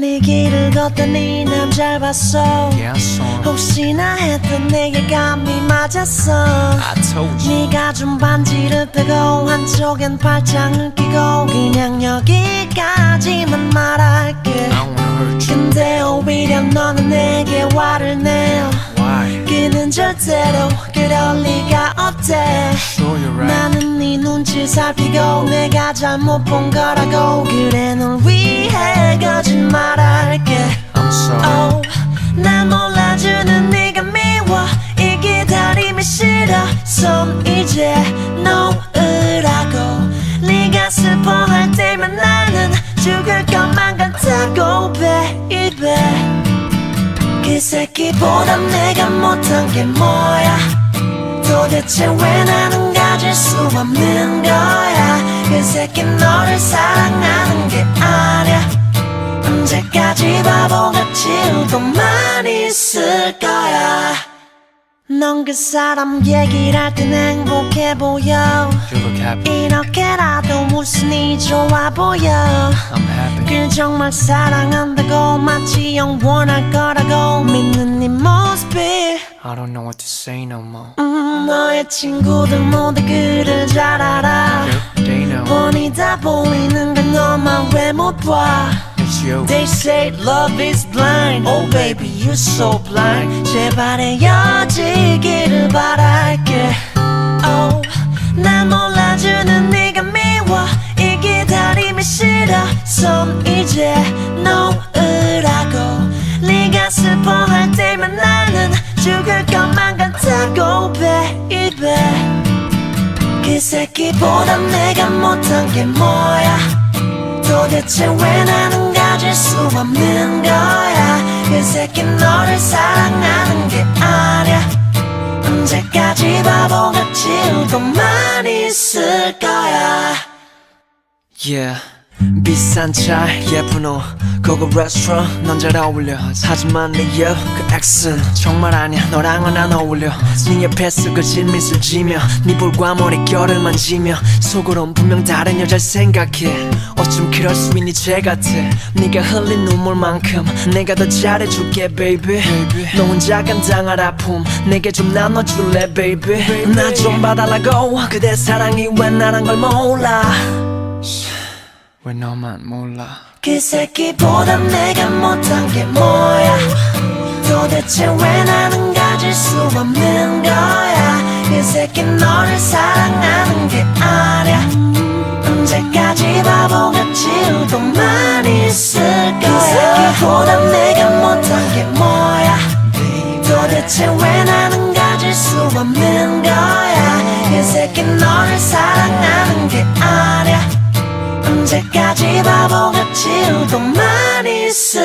이 길을 걷더니 남 잘 봤어. 혹시나 했던 내게 감이 맞았어. 네가 준 반지를 빼고 한쪽엔 팔짱을 끼고 그냥 여기까지만 말할게. 근데 오히려 너는 내게 화를 내요. 그는 절대로 그럴 리가 없대. 나는 네 눈치 살피고 내가 잘못 본 거라고. 그래 널 위해 거짓말할게. Oh, 날 몰라주는 네가 미워. 이 기다림이 싫어. 손 이제 놓으라고. 네가 슬퍼할 때면 나는 죽을 것만 같다고 baby. 그 새끼보다 내가 못한 게 뭐야. 도대체 왜 나는 가질 수 없는 거야. 그 새끼 너를 사랑하는 게 아니야. 언제까지 바보같이 울고만 있을 거야. 넌 그 사람 얘기를 할 땐 행복해 보여. 이렇게라도 웃으니 좋아 보여. 그 정말 사랑한다고 마치 영원할 거라고 믿는 네 모습이 I don't know what to say no more. 너의 친구들 모두 그를 잘 알아. They know 뻔히 다 보이는 건 너만 왜 못 봐. it's you. They say love is blind. Oh baby you're so blind. 제발 헤어지기를 바랄게. Oh, 날 몰라주는 네가 미워. 이 기다림이 싫어. 손 이제 놓으라고. 네가 슬퍼할 때면 나는 죽을 것만 같다고 baby. 그 새끼보다 내가 못한 게 뭐야. 도대체 왜 나는 가질 수 없는 거야. 그 새끼 너를 사랑하는 게 아니야. 언제까지 바보같이 울고만 있을 거야. Yeah. 비싼 차 예쁜 옷 고급 레스토랑 넌 잘 어울려. 하지만 네 그 엑스는 정말 아니야. 너랑은 안 어울려. 네 옆에 스그질 미술 지며 네 볼과 머릿결을 만지며 속으론 분명 다른 여자를 생각해. 어쩜 그럴 수 있니 쟤 같아. 네가 흘린 눈물만큼 내가 더 잘해줄게 baby. 너 혼자 감당할 아픔 내게 좀 나눠줄래 baby. 나 좀 봐달라고. 그대 사랑이 왜 나란 걸 몰라. 왜 너만 몰라. 그 새끼보다 내가 못한 게 뭐야. 도대체 왜 나는 가질 수 없는 거야. 그 새끼 너를 사랑하는 게 아니야. 언제까지 바보같이 울고만 있을 거야. 그 새끼보다 내가 못한 게 뭐야. 도대체 왜 나는 가질 수 없는 거야. 그 새끼 너를 사랑하는 게 아니야. 언제까지 바보같이 울고만 있을